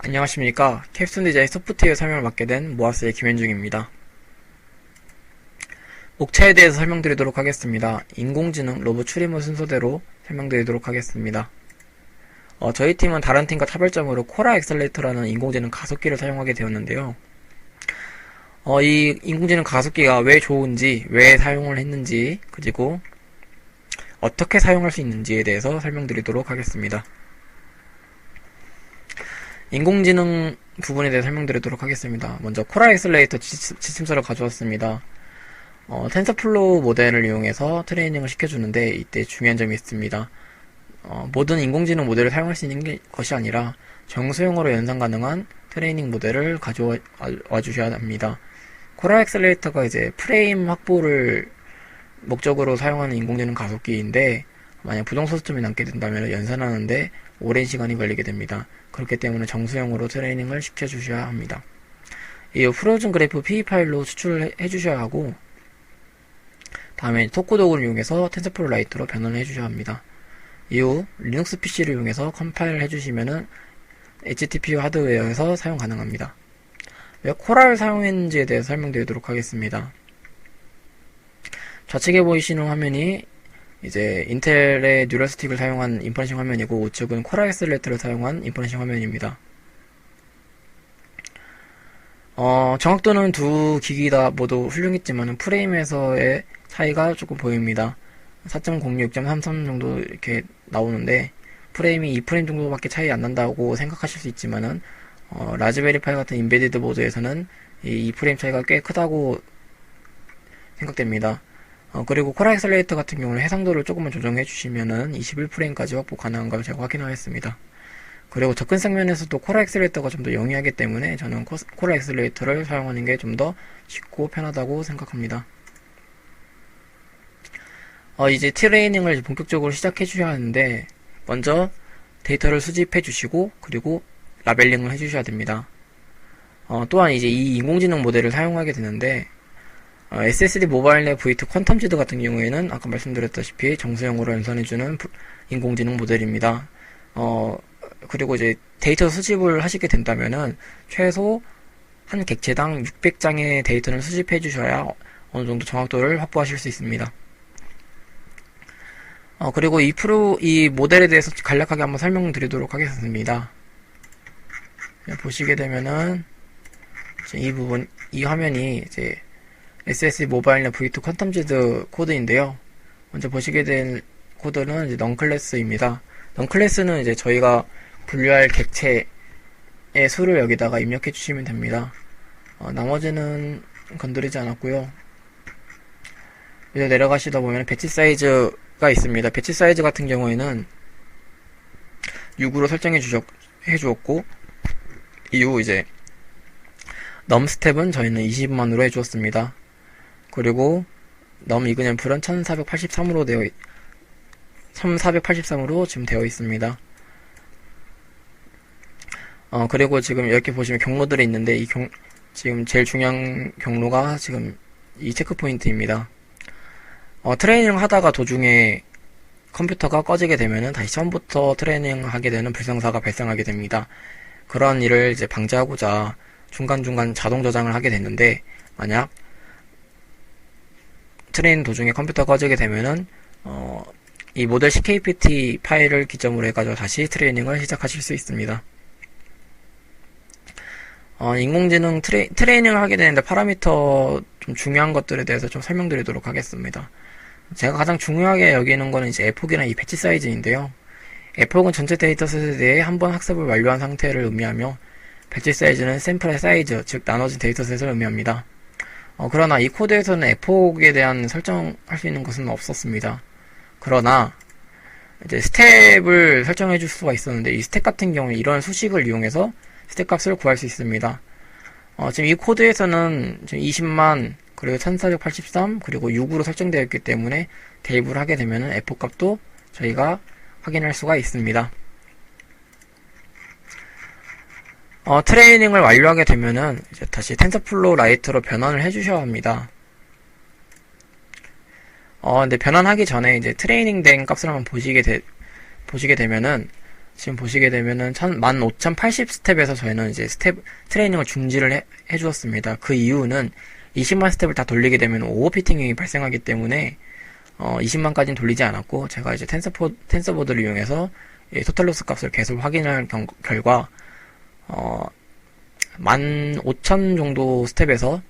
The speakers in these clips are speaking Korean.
안녕하십니까. 캡스톤 디자인 소프트웨어 설명을 맡게 된 모아스의 김현중입니다. 목차에 대해서 설명드리도록 하겠습니다. 인공지능 로봇 출입문 순서대로 설명드리도록 하겠습니다. 저희 팀은 다른 팀과 차별점으로 코라 엑셀레이터라는 인공지능 가속기를 사용하게 되었는데요. 이 인공지능 가속기가 왜 좋은지, 왜 사용을 했는지, 그리고 어떻게 사용할 수 있는지에 대해서 설명드리도록 하겠습니다. 인공지능 부분에 대해 설명드리도록 하겠습니다. 먼저 코라 엑셀레이터 지침서를 가져왔습니다. 텐서플로우 모델을 이용해서 트레이닝을 시켜주는데 이때 중요한 점이 있습니다. 모든 인공지능 모델을 사용할 수 있는 것이 아니라 정수용어로 연산 가능한 트레이닝 모델을 가져와 주셔야 합니다. 코라 엑셀레이터가 이제 프레임 확보를 목적으로 사용하는 인공지능 가속기인데 만약 부정소수점이 남게 된다면 연산하는데 오랜 시간이 걸리게 됩니다. 그렇기 때문에 정수용으로 트레이닝을 시켜주셔야 합니다. 이후 프로즌 그래프 PE 파일로 추출해 주셔야 하고 다음에 토크 도구를 이용해서 텐서플로우 라이트로 변환을 해주셔야 합니다. 이후 리눅스 PC를 이용해서 컴파일을 해주시면은 HTPU 하드웨어에서 사용 가능합니다. 왜 코라를 사용했는지에 대해서 설명드리도록 하겠습니다. 좌측에 보이시는 화면이 이제 인텔의 뉴럴스틱을 사용한 인퍼런싱 화면이고 우측은 코라 엑셀레이터를 사용한 인퍼런싱 화면입니다. 정확도는 두 기기 다 모두 훌륭했지만 프레임에서의 차이가 조금 보입니다. 4.06, 6.33 정도 이렇게 나오는데 프레임이 2프레임 정도밖에 차이 안 난다고 생각하실 수 있지만은 라즈베리 파이 같은 인베디드 보드에서는 이 2프레임 차이가 꽤 크다고 생각됩니다. 그리고 코라 엑셀레이터 같은 경우는 해상도를 조금만 조정해 주시면은 21프레임까지 확보 가능한 걸 제가 확인하였습니다. 그리고 접근성 면에서도 코라 엑셀레이터가 좀 더 용이하기 때문에 저는 코라 엑셀레이터를 사용하는 게 좀 더 쉽고 편하다고 생각합니다. 이제 트레이닝을 본격적으로 시작해 주셔야 하는데 먼저 데이터를 수집해 주시고 그리고 라벨링을 해 주셔야 됩니다. 또한 이제 이 인공지능 모델을 사용하게 되는데 SSD 모바일 내 V2 퀀텀지드 같은 경우에는 아까 말씀드렸다시피 정수용으로 연산해주는 인공지능 모델입니다. 그리고 이제 데이터 수집을 하시게 된다면은 최소 한 객체당 600장의 데이터를 수집해 주셔야 어느 정도 정확도를 확보하실 수 있습니다. 그리고 이 모델에 대해서 간략하게 한번 설명드리도록 하겠습니다. 보시게 되면은 이 화면이 이제 SSD 모바일넷 V2 퀀텀지드 코드인데요. 먼저 보시게 된 코드는 이제 넌클래스입니다. 넌클래스는 이제 저희가 분류할 객체의 수를 여기다가 입력해 주시면 됩니다. 나머지는 건드리지 않았고요. 이제 내려가시다 보면 배치 사이즈가 있습니다. 배치 사이즈 같은 경우에는 6으로 설정해 주었고 이후 이제 넘 스텝은 저희는 20만으로 해 주었습니다. 그리고 넘 이그앰플은 1483으로 지금 되어 있습니다. 그리고 지금 이렇게 보시면 경로들이 있는데 지금 제일 중요한 경로가 지금 이 체크 포인트입니다. 트레이닝 하다가 도중에 컴퓨터가 꺼지게 되면은 다시 처음부터 트레이닝 하게 되는 불상사가 발생하게 됩니다. 그런 일을 이제 방지하고자 중간중간 자동 저장을 하게 됐는데 만약 트레이닝 도중에 컴퓨터가 꺼지게 되면은 이 모델 CKPT 파일을 기점으로 해가지고 다시 트레이닝을 시작하실 수 있습니다. 인공지능 트레이닝을 하게 되는데 파라미터 좀 중요한 것들에 대해서 좀 설명드리도록 하겠습니다. 제가 가장 중요하게 여기는 거는 이제 에폭이랑 이 배치 사이즈인데요. 에폭은 전체 데이터셋에 대해 한번 학습을 완료한 상태를 의미하며 배치 사이즈는 샘플의 사이즈, 즉 나눠진 데이터셋을 의미합니다. 그러나 이 코드에서는 에폭에 대한 설정할 수 있는 것은 없었습니다. 그러나 이제 스텝을 설정해 줄 수가 있었는데 이 스텝 같은 경우에 이런 수식을 이용해서 스텝 값을 구할 수 있습니다. 지금 이 코드에서는 지금 20만 그리고 1483 그리고 6으로 설정되어 있기 때문에 대입을 하게 되면은 에폭 값도 저희가 확인할 수가 있습니다. 트레이닝을 완료하게 되면은 이제 다시 텐서플로우 라이트로 변환을 해주셔야 합니다. 근데 변환하기 전에 이제 트레이닝 된 값을 한번 보시게 되면은 지금 보시게 되면은 15,080 스텝에서 저희는 이제 트레이닝을 중지를 해주었습니다. 그 이유는 20만 스텝을 다 돌리게 되면 오버피팅이 발생하기 때문에 20만까지는 돌리지 않았고, 제가 이제 텐서보드를 이용해서 토탈로스 값을 계속 확인할 결과 15,000 정도 스텝에서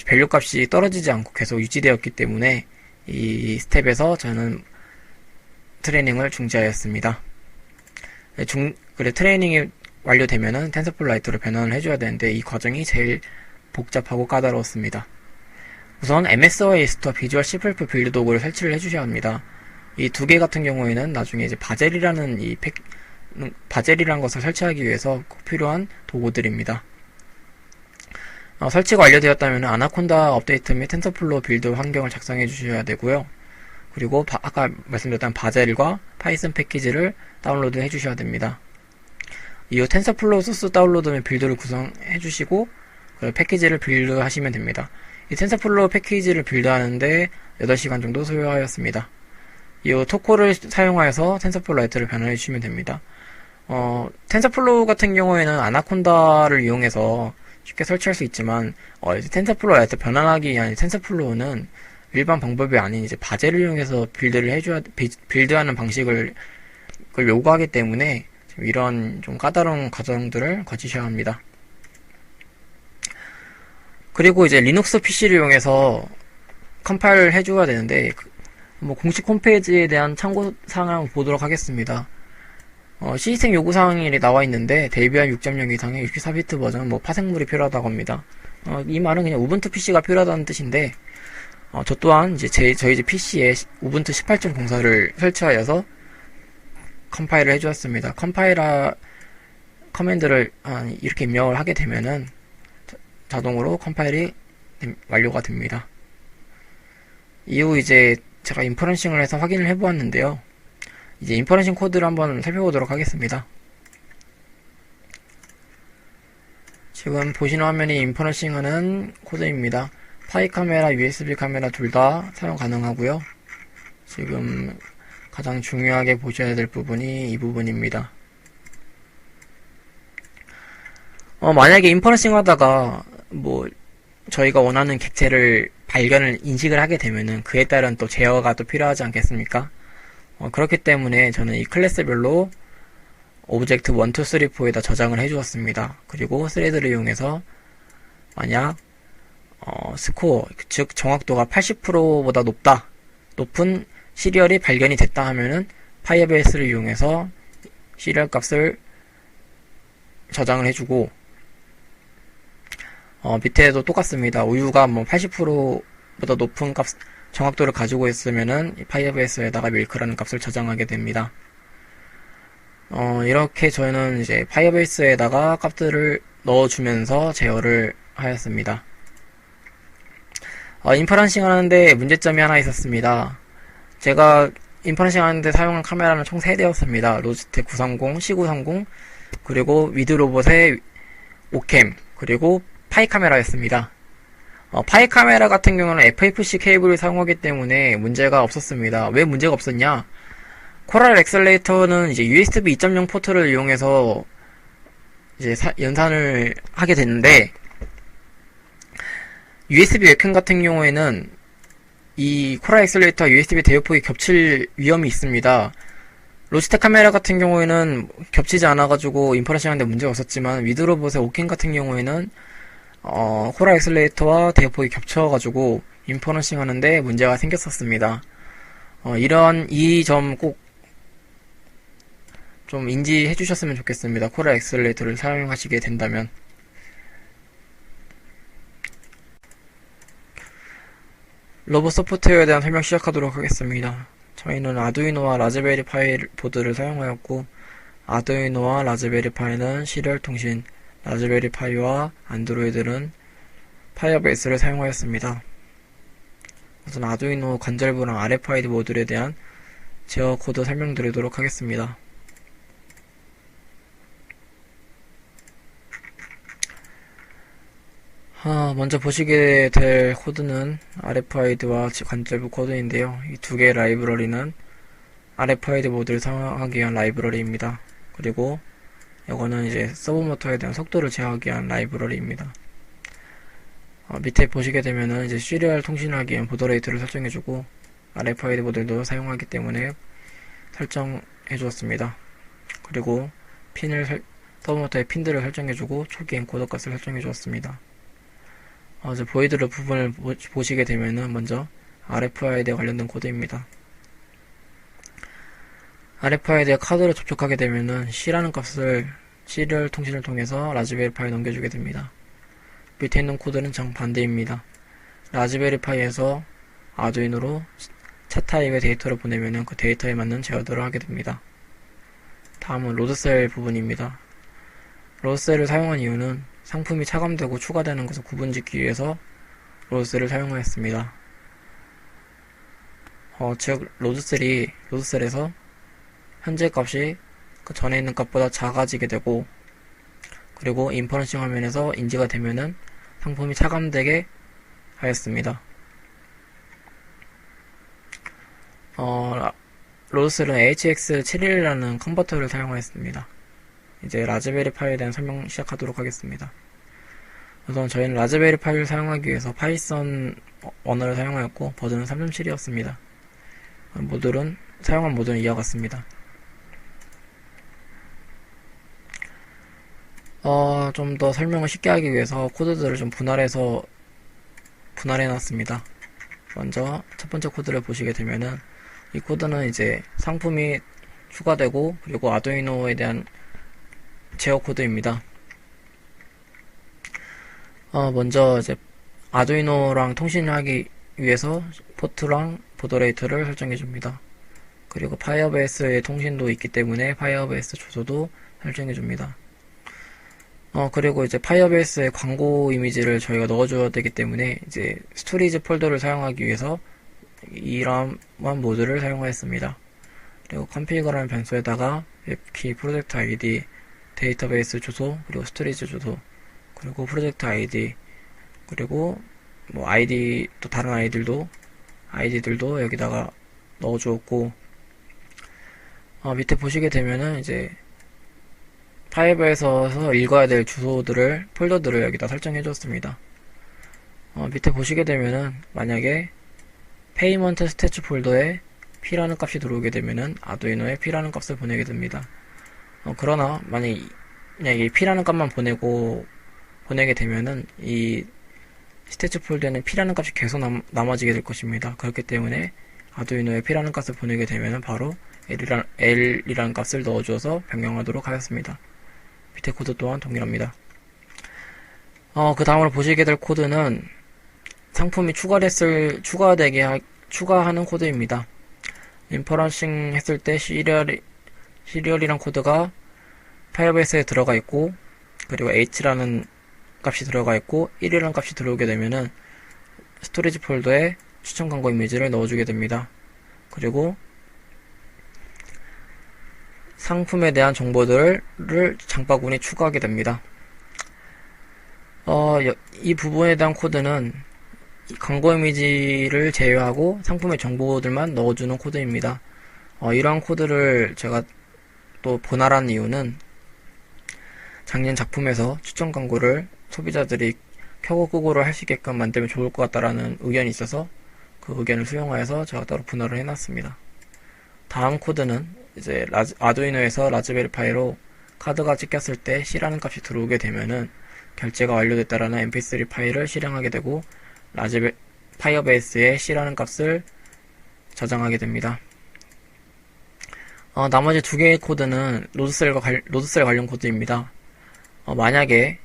밸류 값이 떨어지지 않고 계속 유지되었기 때문에 이 스텝에서 저는 트레이닝을 중지하였습니다. 그래, 트레이닝이 완료되면은 텐서플로 라이트로 변환을 해줘야 되는데 이 과정이 제일 복잡하고 까다로웠습니다. 우선 MSOA 스토어 비주얼 C++ 빌드 도구를 설치를 해주셔야 합니다. 이 두 개 같은 경우에는 나중에 이제 바젤이라는 바젤이라는 것을 설치하기 위해서 꼭 필요한 도구들입니다. 설치가 완료되었다면 아나콘다 업데이트 및 텐서플로우 빌드 환경을 작성해 주셔야 되고요. 그리고 아까 말씀드렸던 바젤과 파이썬 패키지를 다운로드 해주셔야 됩니다. 이후 텐서플로우 소스 다운로드 및 빌드를 구성해 주시고 그 패키지를 빌드 하시면 됩니다. 이 텐서플로우 패키지를 빌드하는데 8시간 정도 소요하였습니다. 이후 토코를 사용하여서 텐서플로우 라이트를 변환해 주시면 됩니다. 텐서플로우 같은 경우에는 아나콘다를 이용해서 쉽게 설치할 수 있지만 텐서플로우 라이트 변환하기 위한 텐서플로우는 일반 방법이 아닌 이제 바젤을 이용해서 빌드하는 방식을 요구하기 때문에 이런 좀 까다로운 과정들을 거치셔야 합니다. 그리고 이제 리눅스 PC를 이용해서 컴파일을 해줘야 되는데 공식 홈페이지에 대한 참고사항을 한번 보도록 하겠습니다. 시스템 요구사항이 나와 있는데 데비안 6.0 이상의 64비트 버전 파생물이 필요하다고 합니다. 이 말은 그냥 우분투 PC가 필요하다는 뜻인데 저 또한 이제 저희 집 PC에 우분투 18.04를 설치하여서 컴파일을 해주었습니다. 커맨드를 이렇게 입력을 하게 되면은 자동으로 컴파일이 완료가 됩니다. 이후 이제 제가 인퍼런싱을 해서 확인을 해보았는데요. 이제 인퍼런싱 코드를 한번 살펴보도록 하겠습니다. 지금 보시는 화면이 인퍼런싱하는 코드입니다. 파이 카메라, USB 카메라 둘 다 사용 가능하고요. 지금 가장 중요하게 보셔야 될 부분이 이 부분입니다. 만약에 인퍼런싱 하다가 저희가 원하는 객체를 인식을 하게 되면은 그에 따른 또 제어가 또 필요하지 않겠습니까? 그렇기 때문에 저는 이 클래스별로 오브젝트 1, 2, 3, 4에다 저장을 해주었습니다. 그리고 스레드를 이용해서 만약 스코어, 즉 정확도가 80%보다 높은 시리얼이 발견이 됐다 하면은 파이어베이스를 이용해서 시리얼 값을 저장을 해주고 밑에도 똑같습니다. 우유가 80%보다 높은 정확도를 가지고 있으면은 파이어베이스에다가 밀크라는 값을 저장하게 됩니다. 이렇게 저희는 이제 파이어베이스에다가 값들을 넣어주면서 제어를 하였습니다. 인퍼런싱 하는데 문제점이 하나 있었습니다. 제가 인퍼런싱 하는데 사용한 카메라는 총 3대였습니다. 로지텍 930, C930, 그리고 위드로봇의 오캠, 그리고 파이 카메라였습니다. 파이 카메라 같은 경우는 FFC 케이블을 사용하기 때문에 문제가 없었습니다. 왜 문제가 없었냐? 코랄 엑셀레이터는 이제 USB 2.0 포트를 이용해서 이제 연산을 하게 됐는데, USB 웹캠 같은 경우에는 이 코랄 엑셀레이터와 USB 대역폭이 겹칠 위험이 있습니다. 로지텍 카메라 같은 경우에는 겹치지 않아가지고 인퍼런싱 하는데 문제가 없었지만, 위드로봇의 오캠 같은 경우에는 코랄 엑셀레이터와 대역폭이 겹쳐가지고 인퍼런싱 하는데 문제가 생겼었습니다. 이 점 꼭 좀 인지해 주셨으면 좋겠습니다. 코랄 엑셀레이터를 사용하시게 된다면. 로봇 소프트웨어에 대한 설명 시작하도록 하겠습니다. 저희는 아두이노와 라즈베리 파이 보드를 사용하였고, 아두이노와 라즈베리 파이는 시리얼 통신, 라즈베리 파이와 안드로이드는 파이어베이스를 사용하였습니다. 우선 아두이노 관절부랑 RFID 모듈에 대한 제어 코드 설명드리도록 하겠습니다. 먼저 보시게 될 코드는 RFID와 관절부 코드인데요. 이 두 개의 라이브러리는 RFID 모드를 사용하기 위한 라이브러리입니다. 그리고 이거는 이제 서브모터에 대한 속도를 제어하기 위한 라이브러리입니다. 밑에 보시게 되면은 이제 시리얼 통신을 하기 위한 보더레이트를 설정해주고 RFID 모델도 사용하기 때문에 설정해 주었습니다. 그리고 서브모터의 핀들을 설정해주고 초기 엔코더 값을 설정해 주었습니다. 이제 보이드를 부분을 보시게 되면은 먼저 RFID에 관련된 코드입니다. RFID에 카드를 접촉하게 되면은 C라는 값을 시리얼 통신을 통해서 라즈베리 파이에 넘겨주게 됩니다. 밑에 있는 코드는 정반대입니다. 라즈베리 파이에서 아두이노로 차 타입의 데이터를 보내면은 그 데이터에 맞는 제어들을 하게 됩니다. 다음은 로드셀 부분입니다. 로드셀을 사용한 이유는 상품이 차감되고 추가되는 것을 구분짓기 위해서 로드셀을 사용하였습니다. 즉 로드셀에서 현재 값이 그 전에 있는 값보다 작아지게 되고, 그리고 인퍼런싱 화면에서 인지가 되면은 상품이 차감되게 하였습니다. 로드셀은 HX71이라는 컨버터를 사용하였습니다. 이제 라즈베리 파이에 대한 설명 시작하도록 하겠습니다. 우선 저희는 라즈베리 파이를 사용하기 위해서 파이썬 언어를 사용하였고 버전은 3.7이었습니다. 사용한 모듈은 이와 같습니다. 좀 더 설명을 쉽게 하기 위해서 코드들을 좀 분할해 놨습니다. 먼저 첫 번째 코드를 보시게 되면은 이 코드는 이제 상품이 추가되고 그리고 아두이노에 대한 제어 코드입니다. 먼저 이제 아두이노랑 통신을 하기 위해서 포트랑 보더레이트를 설정해 줍니다. 그리고 파이어베이스의 통신도 있기 때문에 파이어베이스 주소도 설정해 줍니다. 그리고 이제 파이어베이스의 광고 이미지를 저희가 넣어줘야 되기 때문에 이제 스토리지 폴더를 사용하기 위해서 이러한 모드를 사용하였습니다. 그리고 컨피그라는 변수에다가 웹키, 프로젝트 아이디, 데이터베이스 주소, 그리고 스토리지 주소, 그리고 프로젝트 아이디, 그리고 뭐 아이디 또 다른 아이디들도 여기다가 넣어주었고, 밑에 보시게 되면은 이제 파이브에서 읽어야 될 폴더들을 여기다 설정해 줬습니다. 밑에 보시게 되면은 만약에 페이먼트 스태츠 폴더에 P라는 값이 들어오게 되면은 아두이노에 P라는 값을 보내게 됩니다. 그러나 만약에 이 P라는 값만 보내게 되면은 이 스태츠 폴더에는 P라는 값이 계속 남아지게 될 것입니다. 그렇기 때문에 아두이노에 P라는 값을 보내게 되면은 바로 L이라는 값을 넣어주어서 변경하도록 하였습니다. 밑에 코드 또한 동일합니다. 그 다음으로 보시게 될 코드는 상품이 추가하는 코드입니다. 인퍼런싱 했을 때 시리얼이란 코드가 파이어베이스에 들어가 있고, 그리고 H라는 값이 들어가 있고 1이라는 값이 들어오게 되면은 스토리지 폴더에 추천 광고 이미지를 넣어주게 됩니다. 그리고 상품에 대한 정보들을 장바구니에 추가하게 됩니다. 이 부분에 대한 코드는 광고 이미지를 제외하고 상품의 정보들만 넣어주는 코드입니다. 이러한 코드를 제가 또 분할한 이유는 작년 작품에서 추천 광고를 소비자들이 켜고 끄고를 할 수 있게끔 만들면 좋을 것 같다라는 의견이 있어서 그 의견을 수용하여서 제가 따로 분할을 해놨습니다. 다음 코드는 이제 아두이노에서 라즈베리 파이로 카드가 찍혔을 때 C라는 값이 들어오게 되면은 결제가 완료됐다라는 mp3 파일을 실행하게 되고 파이어베이스에 C라는 값을 저장하게 됩니다. 나머지 두 개의 코드는 로드셀 관련 코드입니다. 만약에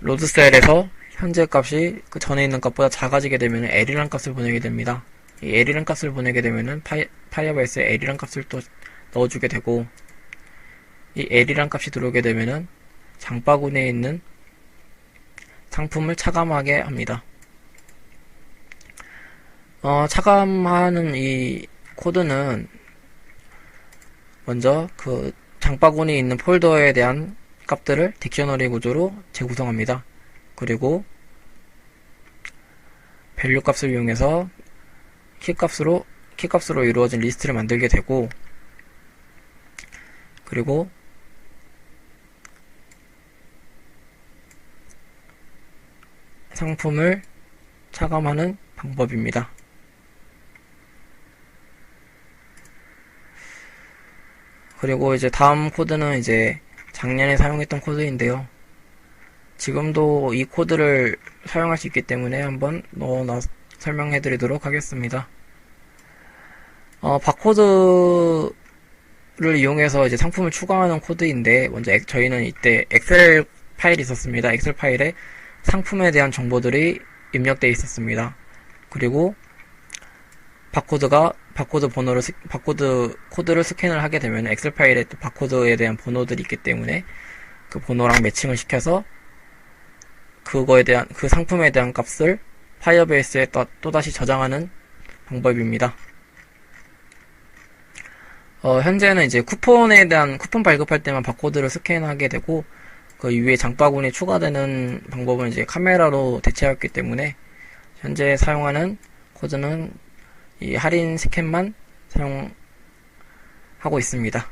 로드셀에서 현재 값이 그 전에 있는 값보다 작아지게 되면 L이라는 값을 보내게 됩니다. 이 L이라는 값을 보내게 되면은 파이어베이스에 L이라는 값을 또 넣어주게 되고, 이 L이라는 값이 들어오게 되면은 장바구니에 있는 상품을 차감하게 합니다. 차감하는 이 코드는 먼저 그 장바구니에 있는 폴더에 대한 값들을 딕셔너리 구조로 재구성합니다. 그리고 밸류 값을 이용해서 키값으로 이루어진 리스트를 만들게 되고, 그리고 상품을 차감하는 방법입니다. 그리고 이제 다음 코드는 이제 작년에 사용했던 코드인데요. 지금도 이 코드를 사용할 수 있기 때문에 한번 설명해 드리도록 하겠습니다. 바코드를 이용해서 이제 상품을 추가하는 코드인데, 먼저 저희는 이때 엑셀 파일이 있었습니다. 엑셀 파일에 상품에 대한 정보들이 입력되어 있었습니다. 그리고 바코드 코드를 스캔을 하게 되면 엑셀 파일에 또 바코드에 대한 번호들이 있기 때문에 그 번호랑 매칭을 시켜서 그 상품에 대한 값을 파이어베이스에 또다시 저장하는 방법입니다. 현재는 이제 쿠폰 발급할 때만 바코드를 스캔하게 되고, 그 이후에 장바구니에 추가되는 방법은 이제 카메라로 대체하였기 때문에 현재 사용하는 코드는 이 할인 스캔만 사용하고 있습니다.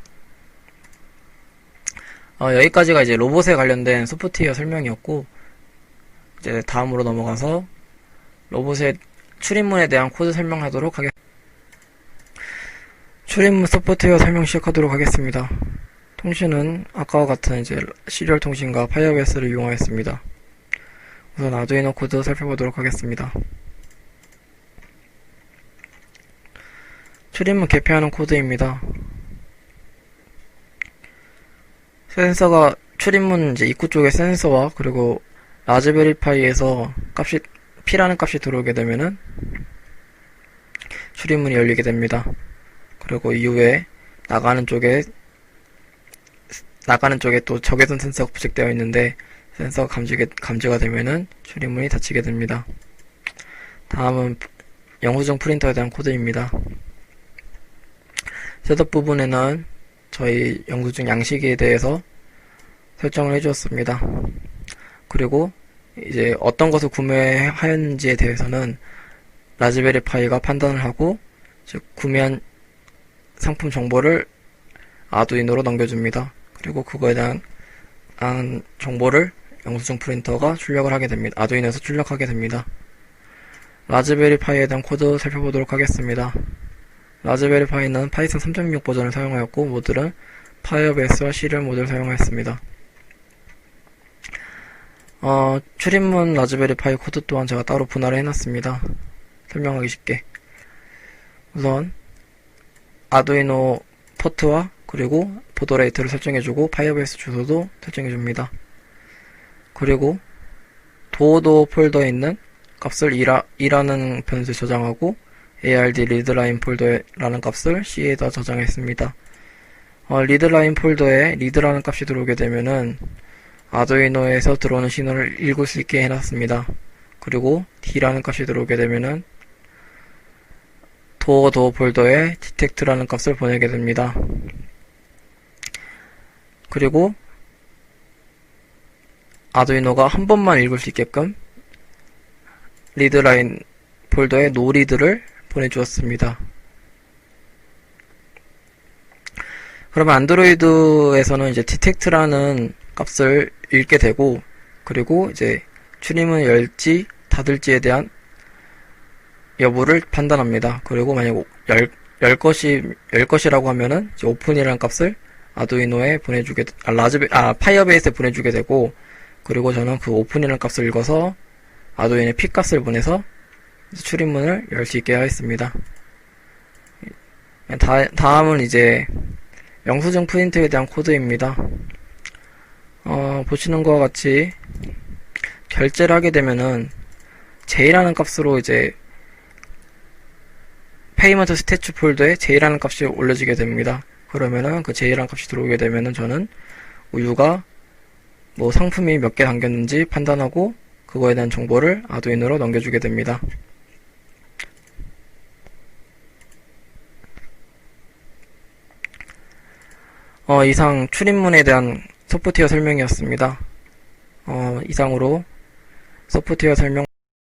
여기까지가 이제 로봇에 관련된 소프트웨어 설명이었고, 이제 다음으로 넘어가서 로봇의 출입문에 대한 코드 설명하도록 하겠습니다. 출입문 소프트웨어 설명 시작하도록 하겠습니다. 통신은 아까와 같은 이제 시리얼 통신과 파이어베이스를 이용하였습니다. 우선 아두이노 코드 살펴보도록 하겠습니다. 출입문 개폐하는 코드입니다. 출입문 이제 입구 쪽에 센서와 그리고 라즈베리 파이에서 P라는 값이 들어오게 되면은 출입문이 열리게 됩니다. 그리고 이후에 나가는 쪽에 또 적외선 센서가 부착되어 있는데, 센서가 감지가 되면은 출입문이 닫히게 됩니다. 다음은 영수증 프린터에 대한 코드입니다. 셋업 부분에는 저희 영수증 양식에 대해서 설정을 해주었습니다. 그리고 이제 어떤 것을 구매하였는지에 대해서는 라즈베리 파이가 판단을 하고, 즉 구매한 상품 정보를 아두이노로 넘겨줍니다. 그리고 그거에 대한 정보를 영수증 프린터가 출력을 하게 됩니다. 아두이노에서 출력하게 됩니다. 라즈베리 파이에 대한 코드 살펴보도록 하겠습니다. 라즈베리 파이는 파이썬 3.6 버전을 사용하였고, 모듈은 파이어베이스와 시리얼 모듈을 사용하였습니다. 출입문 라즈베리 파이 코드 또한 제가 따로 분할을 해놨습니다. 설명하기 쉽게. 우선 아두이노 포트와 그리고 보드레이트를 설정해주고, 파이어베이스 주소도 설정해줍니다. 그리고 도어도 폴더에 있는 값을 2라는 변수에 저장하고, ARD 리드라인 폴더라는 값을 C에다 저장했습니다. 리드라인 폴더에 리드라는 값이 들어오게 되면은 아두이노에서 들어오는 신호를 읽을 수 있게 해놨습니다. 그리고 D라는 값이 들어오게 되면은 도어 폴더에 디텍트라는 값을 보내게 됩니다. 그리고 아두이노가 한 번만 읽을 수 있게끔 리드라인 폴더에 노리드를 보내주었습니다. 그러면 안드로이드에서는 이제 디텍트라는 값을 읽게 되고, 그리고 이제 출입문을 열지 닫을지에 대한 여부를 판단합니다. 그리고 만약 열 것이라고 하면은 이제 오픈이라는 값을 아두이노에 파이어베이스에 보내주게 되고, 그리고 저는 그 오픈이라는 값을 읽어서 아두이노에 P 값을 보내서 출입문을 열 수 있게 하였습니다. 다음은 이제 영수증 프린트에 대한 코드입니다. 보시는 것과 같이 결제를 하게 되면은 J라는 값으로 이제 페이먼트 스태츄 폴더에 J라는 값이 올려지게 됩니다. 그러면은 그 J라는 값이 들어오게 되면은 저는 우유가 뭐 상품이 몇 개 담겼는지 판단하고 그거에 대한 정보를 아두이노로 넘겨주게 됩니다. 이상 출입문에 대한 소프트웨어 설명이었습니다. 이상으로 소프트웨어 설명